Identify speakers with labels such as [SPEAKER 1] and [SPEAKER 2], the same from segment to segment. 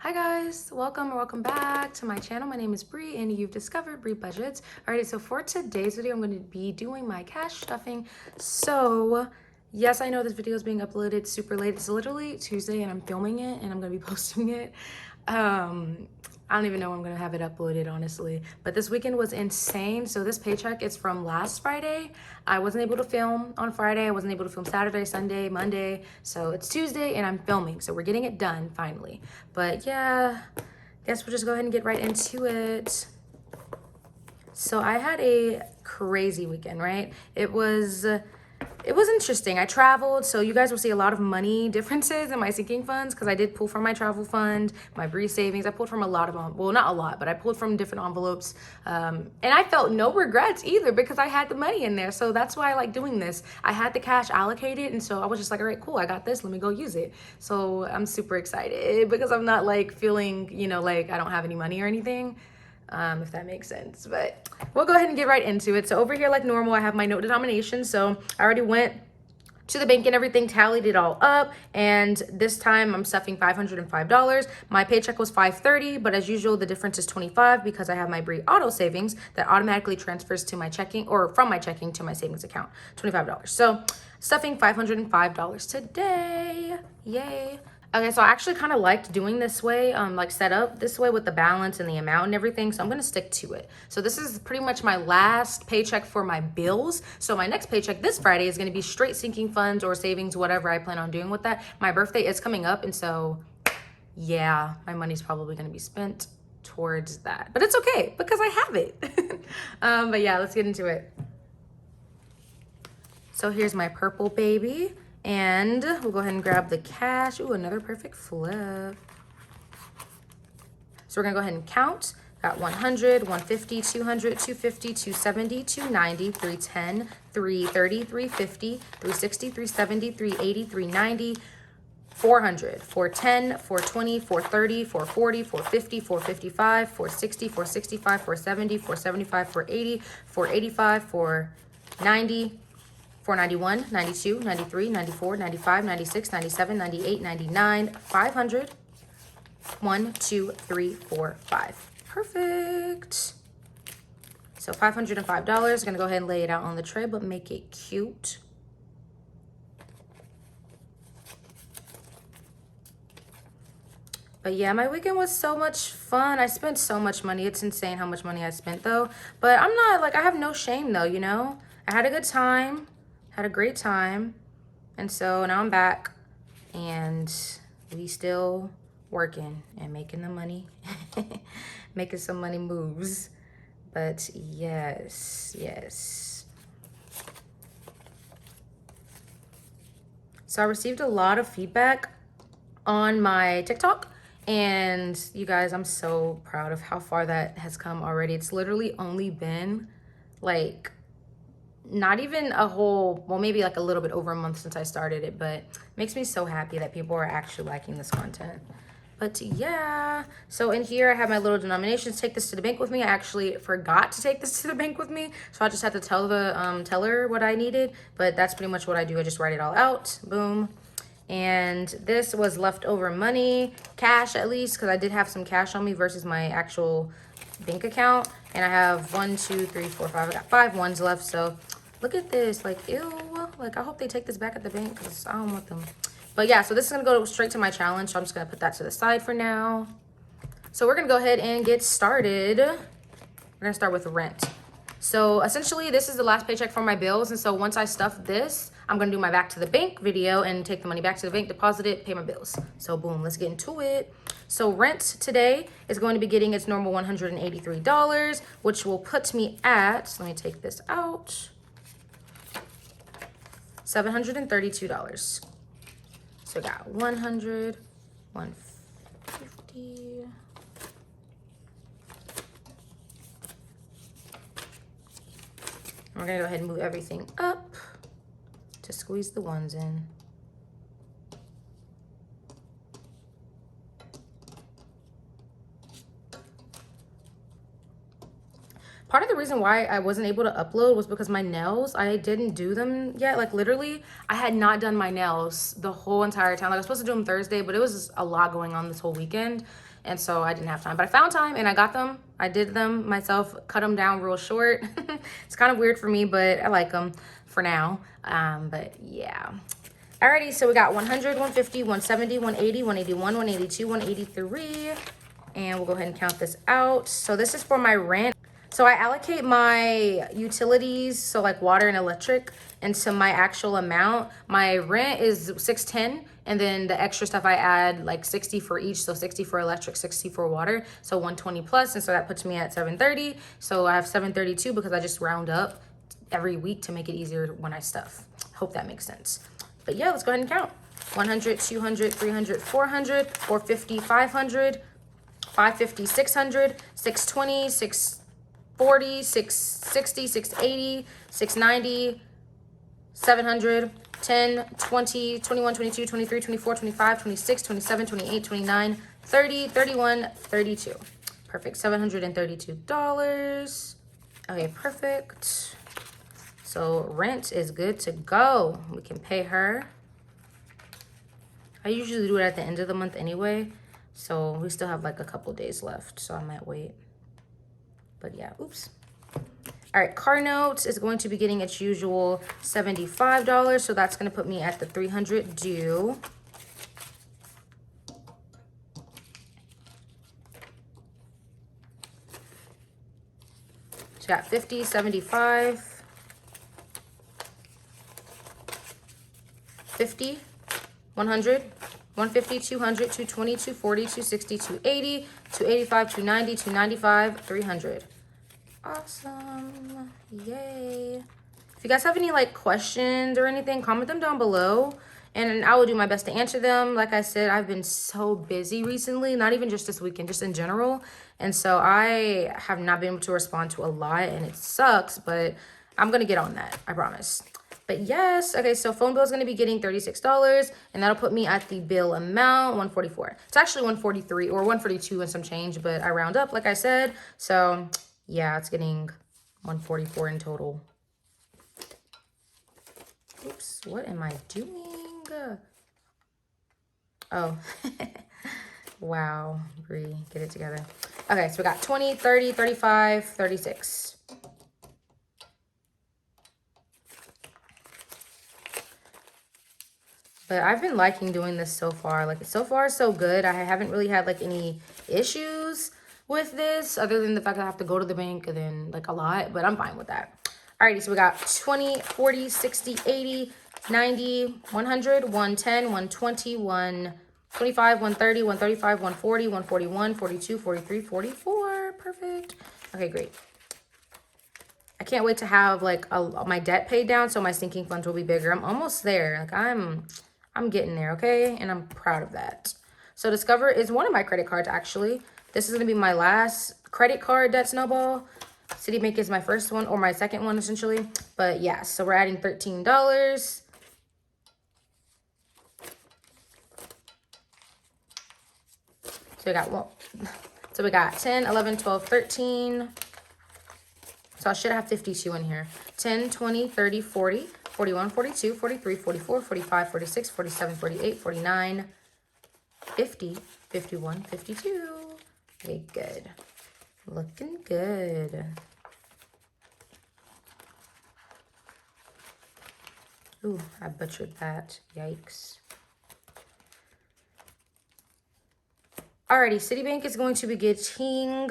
[SPEAKER 1] Hi guys, welcome or welcome back to my channel. My name is Bri and you've discovered Bri Budgets. Alrighty, so for today's video, I'm going to be doing my cash stuffing. So yes, I know this video is being uploaded super late. It's literally Tuesday and I'm filming it and I'm going to be posting it. I don't even know when I'm going to have it uploaded, honestly. But this weekend was insane. So this paycheck is from last Friday. I wasn't able to film on Friday. I wasn't able to film Saturday, Sunday, Monday. So it's Tuesday and I'm filming. So we're getting it done finally. But yeah, guess we'll just go ahead and get right into it. So I had a crazy weekend, right? It was interesting. I traveled, so you guys will see a lot of money differences in my sinking funds because I did pull from my travel fund, my Bri savings. I pulled from a lot of, well, not a lot, but I pulled from different envelopes. And I felt no regrets either because I had the money in there. So that's why I like doing this. I had the cash allocated, and so I was just like, all right, cool, I got this. Let me go use it. So I'm super excited because I'm not like feeling, like I don't have any money or anything. If that makes sense, but we'll go ahead and get right into it. So over here, like normal, I have my note denomination. So I already went to the bank and everything, tallied it all up, and this time I'm stuffing $505. My paycheck was $530, but as usual, the difference is $25 because I have my Bri auto savings that automatically transfers to my checking, or from my checking to my savings account, $25. So stuffing $505 today, yay. Okay, so I actually kind of liked doing this way, like set up this way with the balance and the amount and everything. So I'm going to stick to it. So this is pretty much my last paycheck for my bills. So my next paycheck this Friday is going to be straight sinking funds or savings, whatever I plan on doing with that. My birthday is coming up. And so, yeah, my money's probably going to be spent towards that. But it's okay because I have it. But yeah, let's get into it. So here's my purple baby. And we'll go ahead and grab the cash. Ooh, another perfect flip. So we're gonna go ahead and count. Got 100, 150, 200, 250, 270, 290, 310, 330, 350, 360, 370, 380, 390, 400, 410, 420, 430, 440, 450, 455, 460, 465, 470, 475, 480, 485, 490, 491, 92, 93, 94, 95, 96, 97, 98, 99, 500. 1, 2, 3, 4, 5. Perfect. So $505. Gonna go ahead and lay it out on the tray, but make it cute. But yeah, my weekend was so much fun. I spent so much money. It's insane how much money I spent though. But I'm not like, I have no shame though, I had a good time. Had a great time, and so now I'm back and we still working and making the money. Making some money moves. But yes. So I received a lot of feedback on my TikTok, and you guys, I'm so proud of how far that has come already. It's literally only been like not even a whole, well, maybe like a little bit over a month since I started it, but it makes me so happy that people are actually liking this content. But yeah, so in here I have my little denominations. Take this to the bank with me. I actually forgot to take this to the bank with me, so I just had to tell the teller what I needed, but that's pretty much what I do. I just write it all out, boom. And this was leftover money, cash at least, because I did have some cash on me versus my actual bank account. And I have 1, 2, 3, 4, 5. I got 5 ones left, so look at this, like, ew. Like, I hope they take this back at the bank because I don't want them. But yeah, so this is gonna go straight to my challenge, so I'm just gonna put that to the side for now. So we're gonna go ahead and get started. We're gonna start with rent. So essentially, this is the last paycheck for my bills, and so once I stuff this, I'm gonna do my back to the bank video and take the money back to the bank, deposit it, pay my bills. So boom, let's get into it. So rent today is going to be getting its normal $183, which will put me at, let me take this out, $732. So I got 100, 150. We're gonna go ahead and move everything up to squeeze the ones in. Part of the reason why I wasn't able to upload was because my nails, I didn't do them yet. Like literally, I had not done my nails the whole entire time. Like I was supposed to do them Thursday, but it was just a lot going on this whole weekend. and so I didn't have time. But I found time and I got them. I did them myself, cut them down real short. It's kind of weird for me, but I like them for now. But yeah. Alrighty, so we got 100, 150, 170, 180, 181, 182, 183. And we'll go ahead and count this out. So this is for my rent. So I allocate my utilities, so like water and electric, into my actual amount. My rent is $610, and then the extra stuff I add like 60 for each. So 60 for electric, 60 for water, so 120 plus. And so that puts me at 730. So I have 732 because I just round up every week to make it easier when I stuff. Hope that makes sense. But yeah, let's go ahead and count. 100, 200, 300, 400, 450, 500, 550, 600, 620, 640, 660, 680, 690, 700, 10, 20, 21, 22, 23, 24, 25, 26, 27, 28, 29, 30, 31, 32. Perfect. $732. Okay, perfect. So rent is good to go. We can pay her. I usually do it at the end of the month anyway. So we still have like a couple days left. So I might wait. But yeah, oops. All right, car notes is going to be getting its usual $75. So that's going to put me at the $300 due. So got 50, 75. 50, 100, 150, 200, 220, 240, 260, 280, 285, 290, 295, 300. Awesome. Yay. If you guys have any like questions or anything, comment them down below and I will do my best to answer them. Like I said, I've been so busy recently, not even just this weekend, just in general. And so I have not been able to respond to a lot and it sucks, but I'm going to get on that. I promise. But yes, okay, so phone bill is going to be getting $36, and that'll put me at the bill amount, $144. It's actually $143 or $142 and some change, but I round up, like I said. So, yeah, it's getting $144 in total. Oops, what am I doing? Oh, wow, Bri, get it together. Okay, so we got 20, 30, 35, 36. But I've been liking doing this so far. Like, so far, so good. I haven't really had, like, any issues with this other than the fact that I have to go to the bank and then, like, a lot. But I'm fine with that. Alrighty, so we got 20, 40, 60, 80, 90, 100, 110, 120, 125, 130, 135, 140, 141, 42, 43, 44. Perfect. Okay, great. I can't wait to have, like, my debt paid down so my sinking funds will be bigger. I'm almost there. Like, I'm getting there, okay? And I'm proud of that. So Discover is one of my credit cards, actually. This is going to be my last credit card debt snowball. Citibank is my first one, or my second one, essentially. But, yeah, so we're adding $13. So we got 10, 11, 12, 13. So I should have 52 in here. 10, 20, 30, 40. 41, 42, 43, 44, 45, 46, 47, 48, 49, 50, 51, 52. Okay, good. Looking good. Ooh, I butchered that. Yikes. Alrighty, Citibank is going to be getting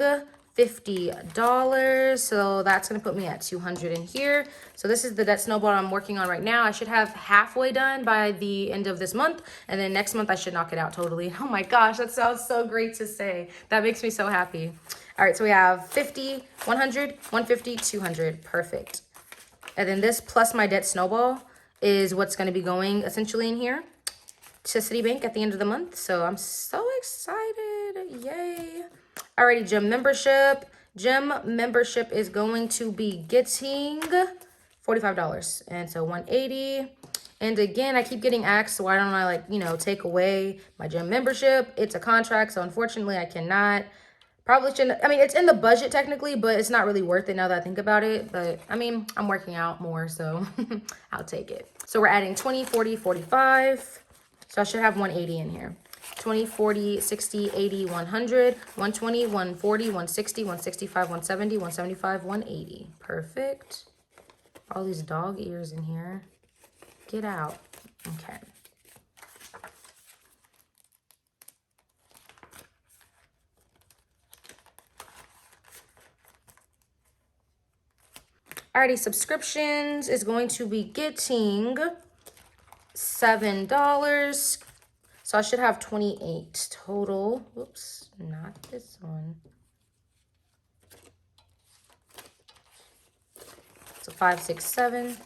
[SPEAKER 1] $50, so that's going to put me at 200 in here. So this is the debt snowball I'm working on right now. I should have halfway done by the end of this month, and then next month I should knock it out totally. Oh my gosh, that sounds so great to say. That makes me so happy. All right, so we have 50, 100, 150, 200. Perfect. And then this plus my debt snowball is what's going to be going essentially in here to Citibank at the end of the month. So I'm so excited. Yay. Alrighty, gym membership. Gym membership is going to be getting $45. And so 180. And again, I keep getting asked, so why don't I, like, you know, take away my gym membership? It's a contract, so unfortunately I cannot. Probably shouldn't. I mean, it's in the budget technically, but it's not really worth it now that I think about it. But I mean, I'm working out more, so I'll take it. So we're adding 20, 40, 45. So I should have 180 in here. 20, 40, 60, 80, 100, 120, 140, 160, 165, 170, 175, 180. Perfect. All these dog ears in here. Get out. Okay. Alrighty, subscriptions is going to be getting $7. So I should have 28 total. Whoops, not this one. So 5, 6, 7,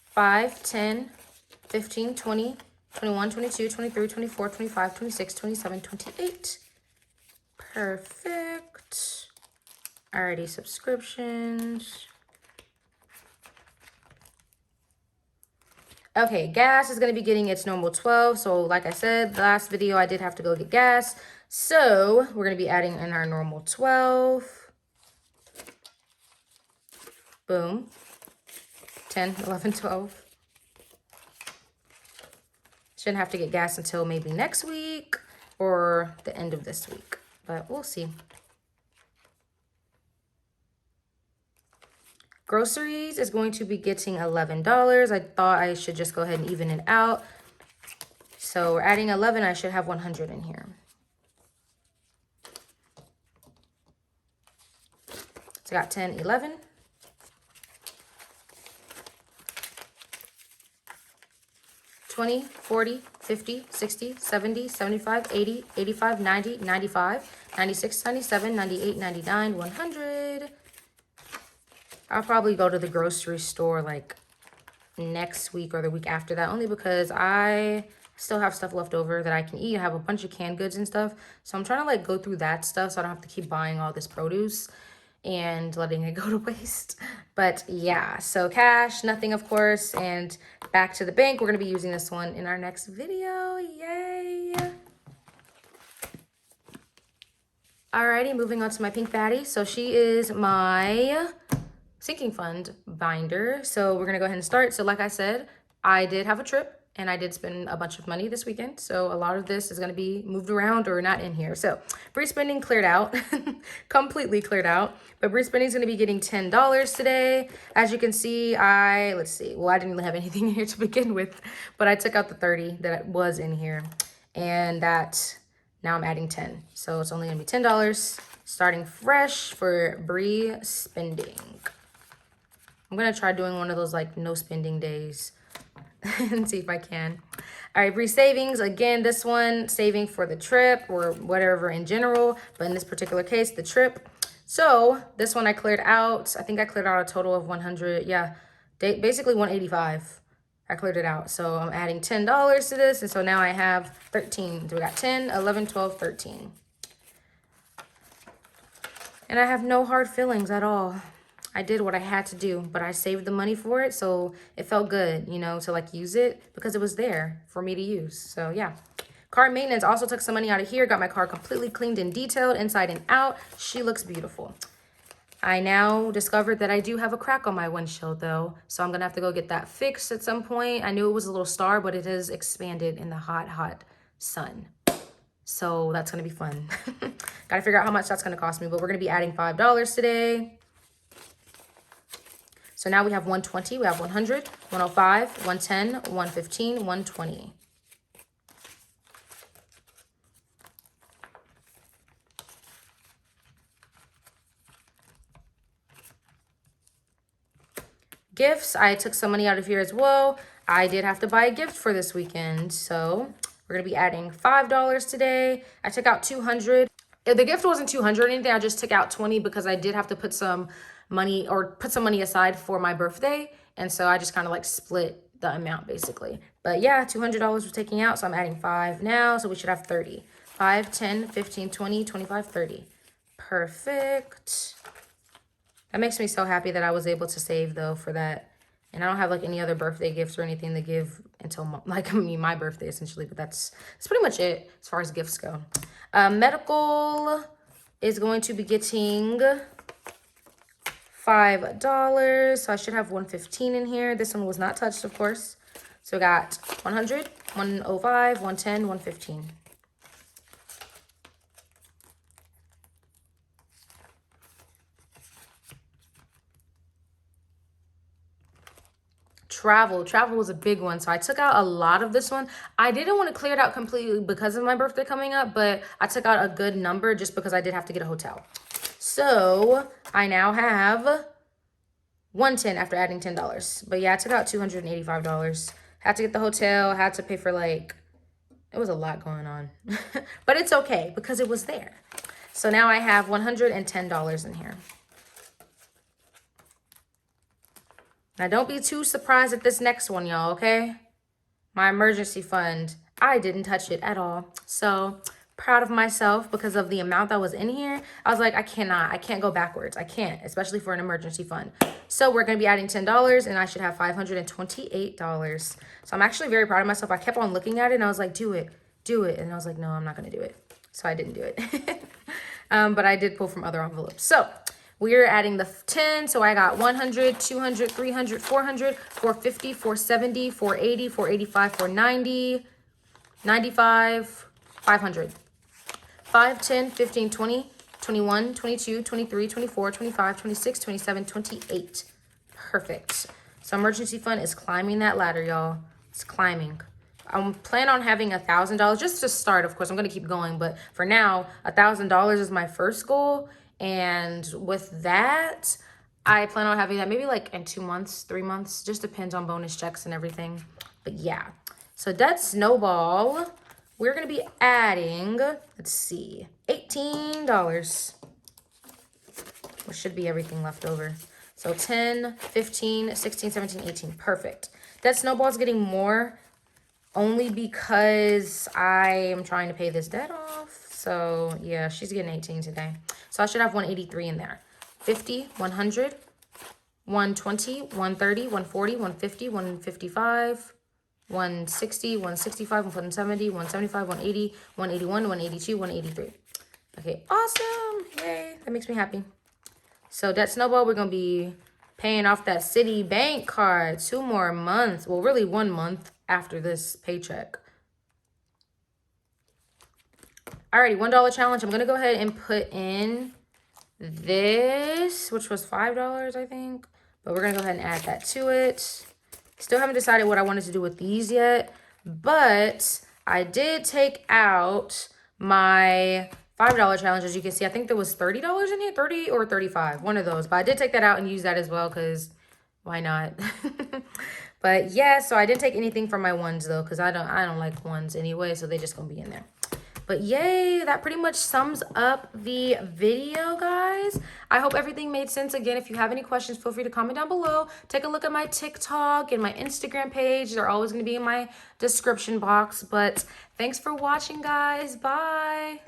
[SPEAKER 1] 5, 10, 15, 20, 21, 22, 23, 24, 25, 26, 27, 28. Perfect. Alrighty, subscriptions. Okay, gas is going to be getting its normal 12. So like I said, the last video I did have to go get gas. So we're going to be adding in our normal 12. Boom. 10, 11, 12. Shouldn't have to get gas until maybe next week or the end of this week. But we'll see. Groceries is going to be getting $11. I thought I should just go ahead and even it out. So we're adding 11. I should have 100 in here. So I got 10, 11. 20, 40, 50, 60, 70, 75, 80, 85, 90, 95, 96, 97, 98, 99, 100. I'll probably go to the grocery store like next week or the week after that, only because I still have stuff left over that I can eat. I have a bunch of canned goods and stuff. So I'm trying to like go through that stuff so I don't have to keep buying all this produce and letting it go to waste. But yeah, so cash, nothing of course, and back to the bank. We're going to be using this one in our next video. Yay! Alrighty, moving on to my pink baddie. So she is my sinking fund binder. So we're gonna go ahead and start. So like I said, I did have a trip and I did spend a bunch of money this weekend. So a lot of this is gonna be moved around or not in here. So Bri spending cleared out, completely cleared out. But Bri spending is gonna be getting $10 today. As you can see, let's see. Well, I didn't really have anything in here to begin with, but I took out the 30 that was in here, and that now I'm adding 10. So it's only gonna be $10 starting fresh for Bri spending. I'm gonna try doing one of those like no spending days and see if I can. All right, Bri savings. Again, this one saving for the trip or whatever in general, but in this particular case, the trip. So this one I cleared out. I think I cleared out a total of 100. Yeah, basically 185. I cleared it out. So I'm adding $10 to this. And so now I have 13. So we got 10, 11, 12, 13. And I have no hard feelings at all. I did what I had to do, but I saved the money for it. So it felt good, you know, to like use it because it was there for me to use. So yeah. Car maintenance, also took some money out of here. Got my car completely cleaned and detailed inside and out. She looks beautiful. I now discovered that I do have a crack on my windshield though. So I'm gonna have to go get that fixed at some point. I knew it was a little star, but it has expanded in the hot, hot sun. So that's gonna be fun. Gotta figure out how much that's gonna cost me, but we're gonna be adding $5 today. So now we have 120, we have 100, 105, 110, 115, 120. Gifts, I took some money out of here as well. I did have to buy a gift for this weekend. So we're gonna be adding $5 today. I took out 200. The gift wasn't 200 or anything, I just took out 20 because I did have to put some money aside for my birthday, and so I just kind of like split the amount basically. But yeah, $200 was taking out, so I'm adding 5 now, so we should have 30. 5, 10, 15, 20, 25, 30. Perfect. That makes me so happy that I was able to save though for that. And I don't have like any other birthday gifts or anything to give until my birthday essentially, but that's pretty much it as far as gifts go. Medical is going to be getting $5, so I should have 115 in here. This one was not touched, of course. So we got 100, 105, 110, 115. Travel was a big one, so I took out a lot of this one. I didn't want to clear it out completely because of my birthday coming up, but I took out a good number just because I did have to get a hotel. So I now have 110 after adding $10. But yeah, I took out $285. Had to get the hotel, had to pay for like, it was a lot going on. But it's okay because it was there. So now I have $110 in here. Now, don't be too surprised at this next one, y'all, okay? My emergency fund. I didn't touch it at all. So, proud of myself because of the amount that was in here. I was like, I can't go backwards. I can't, especially for an emergency fund. So, we're going to be adding $10, and I should have $528. So, I'm actually very proud of myself. I kept on looking at it, and I was like, do it. And I was like, no, I'm not going to do it. So, I didn't do it. But I did pull from other envelopes. So, we're adding the 10, so I got 100, 200, 300, 400, 450, 470, 480, 485, 490, 95, 500. 5, 10, 15, 20, 21, 22, 23, 24, 25, 26, 27, 28. Perfect. So emergency fund is climbing that ladder, y'all. It's climbing. I'm planning on having $1,000 just to start. Of course, I'm going to keep going, but for now, $1,000 is my first goal. And with that, I plan on having that maybe like in 2 months, 3 months. Just depends on bonus checks and everything. But yeah, so that's snowball. We're going to be adding, let's see, $18. Which should be everything left over. So 10, 15, 16, 17, 18. Perfect. That snowball's getting more only because I am trying to pay this debt off. So yeah, she's getting 18 today. So I should have 183 in there. 50, 100, 120, 130, 140, 150, 155, 160, 165, 170, 175, 180, 181, 182, 183. Okay, awesome. Yay. That makes me happy. So that snowball, we're going to be paying off that Citibank card 2 more months. Well, really 1 month after this paycheck. Alrighty, $1 challenge. I'm going to go ahead and put in this, which was $5, I think. But we're going to go ahead and add that to it. Still haven't decided what I wanted to do with these yet. But I did take out my $5 challenge. As you can see, I think there was $30 in here. 30 or 35. One of those. But I did take that out and use that as well because why not? But yeah, so I didn't take anything from my ones though because I don't like ones anyway. So they're just going to be in there. But yay, that pretty much sums up the video, guys. I hope everything made sense. Again, if you have any questions, feel free to comment down below. Take a look at my TikTok and my Instagram page. They're always going to be in my description box. But thanks for watching, guys. Bye.